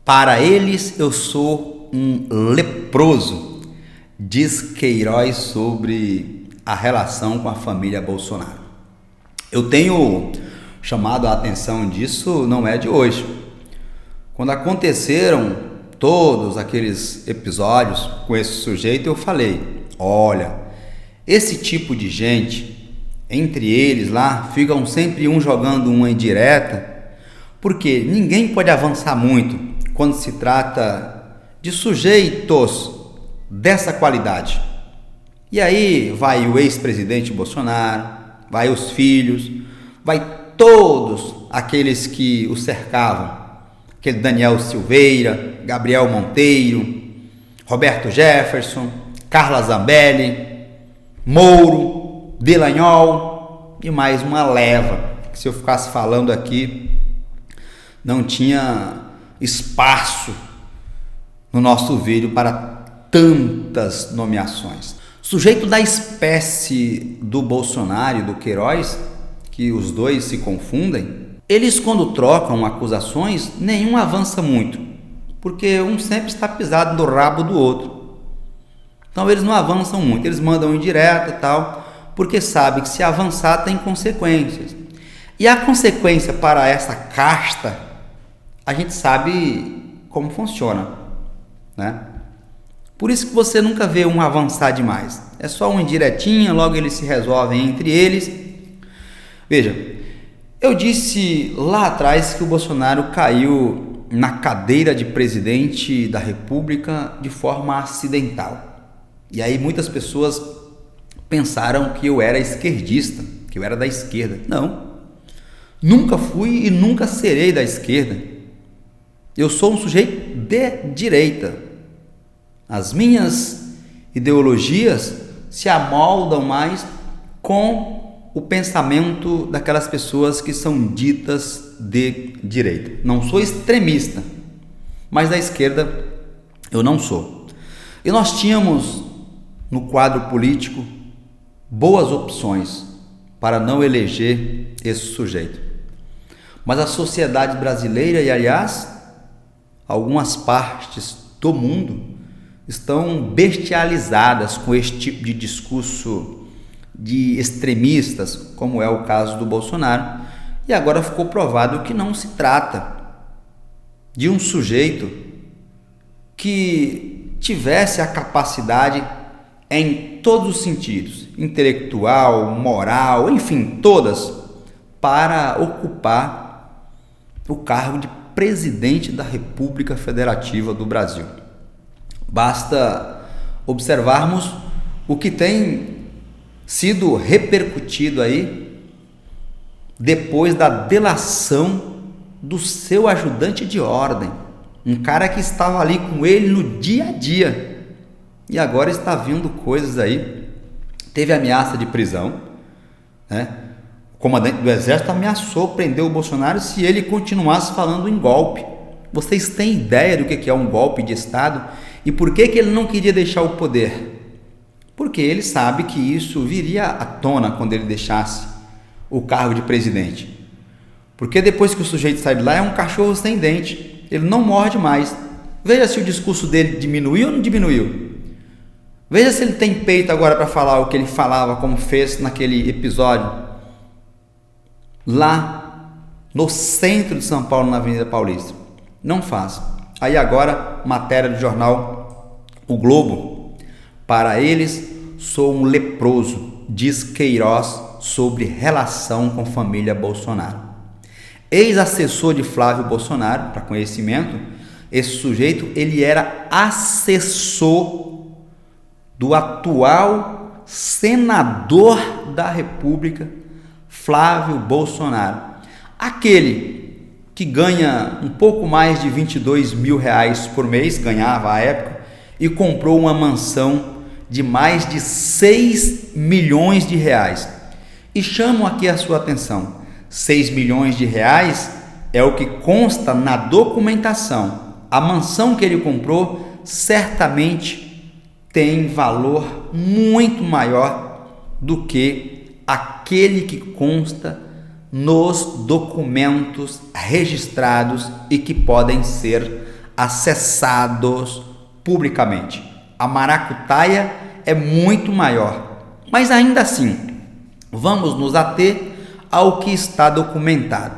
Para eles eu sou um leproso, diz Queiroz sobre a relação com a família Bolsonaro. Eu tenho chamado a atenção disso, não é de hoje. Quando aconteceram todos aqueles episódios com esse sujeito, eu falei: olha, esse tipo de gente, entre eles lá, ficam sempre um jogando uma indireta, porque ninguém pode avançar muito quando se trata de sujeitos dessa qualidade. E aí vai o ex-presidente Bolsonaro, vai os filhos, vai todos aqueles que o cercavam, aquele Daniel Silveira, Gabriel Monteiro, Roberto Jefferson, Carla Zambelli, Moro, Delanhol e mais uma leva, que se eu ficasse falando aqui não tinha espaço no nosso vídeo para tantas nomeações. Sujeito da espécie do Bolsonaro e do Queiroz, que os dois se confundem, eles quando trocam acusações, nenhum avança muito, porque um sempre está pisado no rabo do outro. Então eles não avançam muito, eles mandam indireta e tal, porque sabem que se avançar tem consequências. E a consequência para essa casta, a gente sabe como funciona, né? Por isso que você nunca vê um avançar demais. É só uma indiretinha, logo eles se resolvem entre eles. Veja, eu disse lá atrás que o Bolsonaro caiu na cadeira de presidente da República de forma acidental. E aí muitas pessoas pensaram que eu era esquerdista, que eu era da esquerda. Não, nunca fui e nunca serei da esquerda. Eu sou um sujeito de direita. As minhas ideologias se amoldam mais com o pensamento daquelas pessoas que são ditas de direita. Não sou extremista, mas da esquerda eu não sou. E nós tínhamos no quadro político boas opções para não eleger esse sujeito. Mas a sociedade brasileira e, aliás, algumas partes do mundo estão bestializadas com esse tipo de discurso de extremistas, como é o caso do Bolsonaro, e agora ficou provado que não se trata de um sujeito que tivesse a capacidade em todos os sentidos, intelectual, moral, enfim, todas, para ocupar o cargo de presidente da República Federativa do Brasil. Basta observarmos o que tem sido repercutido aí depois da delação do seu ajudante de ordem, um cara que estava ali com ele no dia a dia, e agora está vindo coisas aí. Teve ameaça de prisão, né? O comandante do Exército ameaçou prender o Bolsonaro se ele continuasse falando em golpe. Vocês têm ideia do que é um golpe de Estado? E por que ele não queria deixar o poder? Porque ele sabe que isso viria à tona quando ele deixasse o cargo de presidente. Porque depois que o sujeito sai de lá, é um cachorro sem dente. Ele não morde mais. Veja se o discurso dele diminuiu ou não diminuiu. Veja se ele tem peito agora para falar o que ele falava, como fez naquele episódio lá no centro de São Paulo, na Avenida Paulista. Não faz. Aí agora, matéria do jornal O Globo: para eles sou um leproso, diz Queiroz sobre relação com família Bolsonaro. Ex-assessor de Flávio Bolsonaro, para conhecimento, esse sujeito ele era assessor do atual senador da República, Flávio Bolsonaro, aquele que ganha um pouco mais de 22 mil reais por mês, ganhava à época, e comprou uma mansão de mais de 6 milhões de reais. E chamo aqui a sua atenção: 6 milhões de reais é o que consta na documentação. A mansão que ele comprou certamente tem valor muito maior do que aquele que consta nos documentos registrados e que podem ser acessados publicamente. A maracutaia é muito maior, mas ainda assim, vamos nos ater ao que está documentado.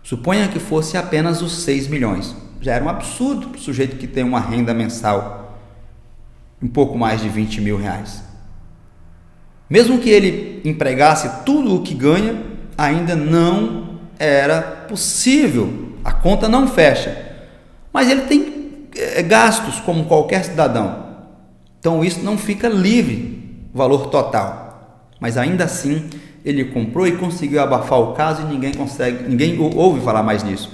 Suponha que fosse apenas os 6 milhões. Já era um absurdo para o sujeito que tem uma renda mensal um pouco mais de 20 mil reais. Mesmo que ele empregasse tudo o que ganha, ainda não era possível. A conta não fecha. Mas ele tem gastos como qualquer cidadão. Então isso não fica livre, valor total. Mas ainda assim, ele comprou e conseguiu abafar o caso e ninguém ouve falar mais nisso.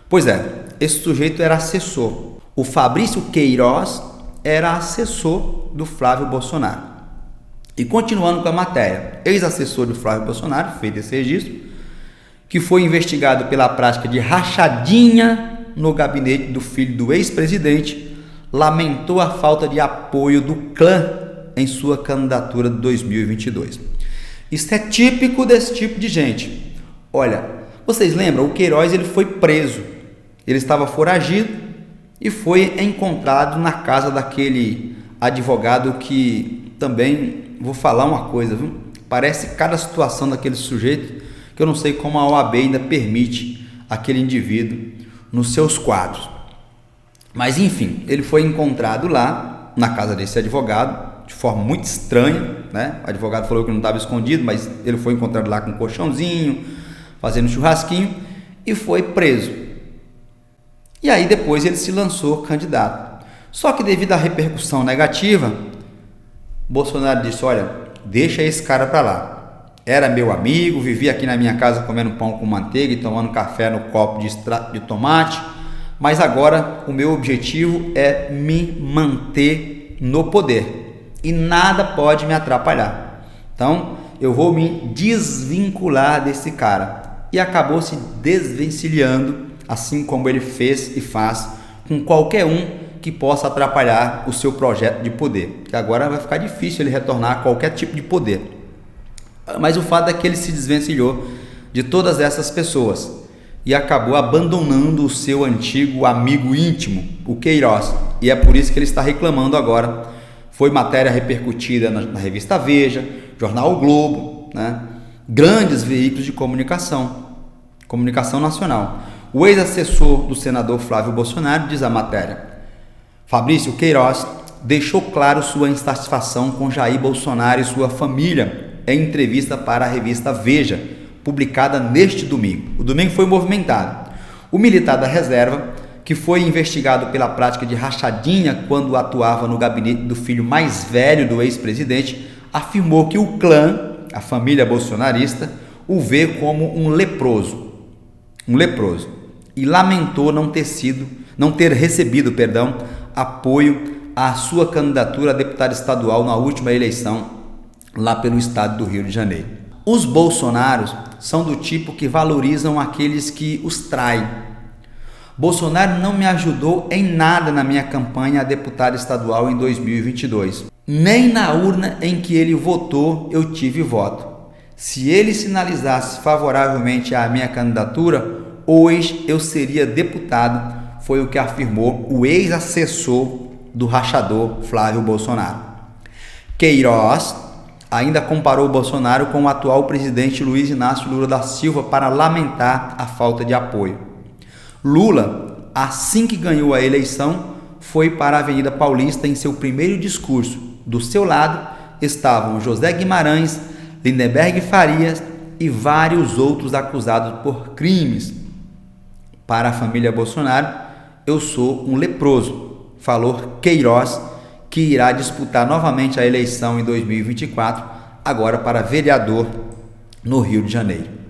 Pois é, esse sujeito era assessor. O Fabrício Queiroz era assessor do Flávio Bolsonaro. E continuando com a matéria, ex-assessor do Flávio Bolsonaro, feito esse registro, que foi investigado pela prática de rachadinha no gabinete do filho do ex-presidente, lamentou a falta de apoio do clã em sua candidatura de 2022. Isso é típico desse tipo de gente. Olha, vocês lembram? O Queiroz ele foi preso. Ele estava foragido e foi encontrado na casa daquele advogado que também, vou falar uma coisa, viu? Parece cada situação daquele sujeito que eu não sei como a OAB ainda permite aquele indivíduo nos seus quadros. Mas enfim, ele foi encontrado lá na casa desse advogado de forma muito estranha, né? O advogado falou que não estava escondido, mas ele foi encontrado lá com um colchãozinho, fazendo churrasquinho e foi preso. E aí depois ele se lançou candidato. Só que devido à repercussão negativa, Bolsonaro disse: olha, deixa esse cara para lá. Era meu amigo, vivia aqui na minha casa comendo pão com manteiga e tomando café no copo de extrato de tomate, mas agora o meu objetivo é me manter no poder e nada pode me atrapalhar. Então eu vou me desvincular desse cara. E acabou se desvencilhando, assim como ele fez e faz com qualquer um que possa atrapalhar o seu projeto de poder. Que agora vai ficar difícil ele retornar a qualquer tipo de poder. Mas o fato é que ele se desvencilhou de todas essas pessoas e acabou abandonando o seu antigo amigo íntimo, o Queiroz. E é por isso que ele está reclamando agora. Foi matéria repercutida na revista Veja, jornal O Globo, né? Grandes veículos de comunicação nacional. O ex-assessor do senador Flávio Bolsonaro, diz a matéria, Fabrício Queiroz deixou claro sua insatisfação com Jair Bolsonaro e sua família em entrevista para a revista Veja, publicada neste domingo. O domingo foi movimentado. O militar da reserva, que foi investigado pela prática de rachadinha quando atuava no gabinete do filho mais velho do ex-presidente, afirmou que o clã, a família bolsonarista, o vê como um leproso, e lamentou não ter recebido apoio à sua candidatura a deputado estadual na última eleição lá pelo estado do Rio de Janeiro. Os bolsonaros são do tipo que valorizam aqueles que os traem. Bolsonaro não me ajudou em nada na minha campanha a deputado estadual em 2022. Nem na urna em que ele votou eu tive voto. Se ele sinalizasse favoravelmente à minha candidatura, hoje eu seria deputado, foi o que afirmou o ex-assessor do rachador Flávio Bolsonaro. Queiroz ainda comparou Bolsonaro com o atual presidente Luiz Inácio Lula da Silva para lamentar a falta de apoio. Lula, assim que ganhou a eleição, foi para a Avenida Paulista em seu primeiro discurso. Do seu lado estavam José Guimarães, Lindenberg Farias e vários outros acusados por crimes. Para a família Bolsonaro, eu sou um leproso, falou Queiroz, que irá disputar novamente a eleição em 2024, agora para vereador no Rio de Janeiro.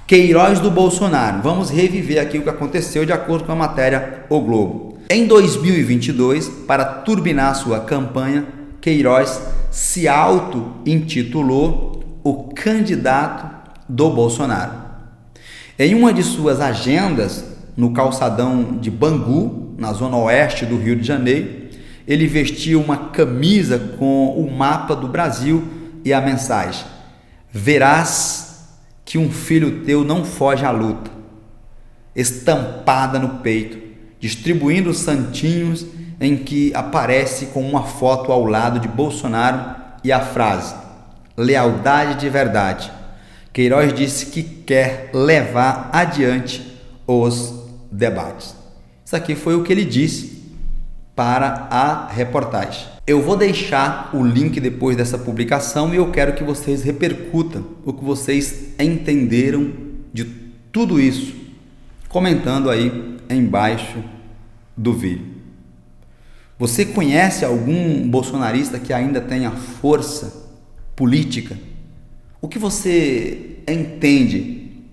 Queiroz do Bolsonaro. Vamos reviver aqui o que aconteceu de acordo com a matéria O Globo. Em 2022, para turbinar sua campanha, Queiroz se auto-intitulou o candidato do Bolsonaro. Em uma de suas agendas, no calçadão de Bangu, na zona oeste do Rio de Janeiro, ele vestia uma camisa com o mapa do Brasil e a mensagem: verás que um filho teu não foge à luta, estampada no peito, distribuindo santinhos em que aparece com uma foto ao lado de Bolsonaro e a frase lealdade de verdade. Queiroz disse que quer levar adiante os debates. Isso aqui foi o que ele disse para a reportagem. Eu vou deixar o link depois dessa publicação e eu quero que vocês repercutam o que vocês entenderam de tudo isso, comentando aí embaixo do vídeo. Você conhece algum bolsonarista que ainda tenha força política? O que você entende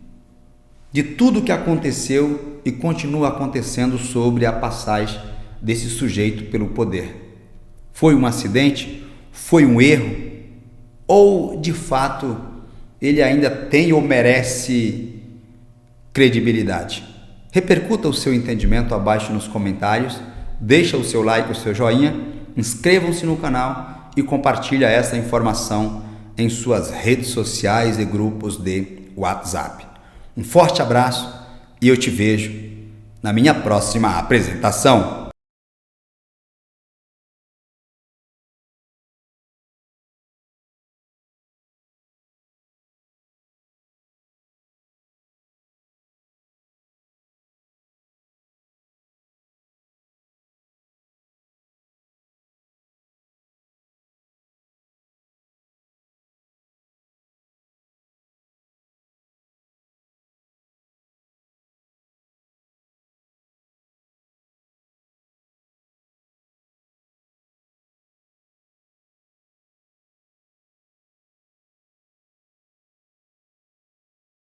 de tudo que aconteceu e continua acontecendo sobre a passagem desse sujeito pelo poder? Foi um acidente? Foi um erro? Ou, de fato, ele ainda tem ou merece credibilidade? Repercuta o seu entendimento abaixo nos comentários, deixa o seu like, o seu joinha, inscrevam-se no canal e compartilha essa informação em suas redes sociais e grupos de WhatsApp. Um forte abraço e eu te vejo na minha próxima apresentação.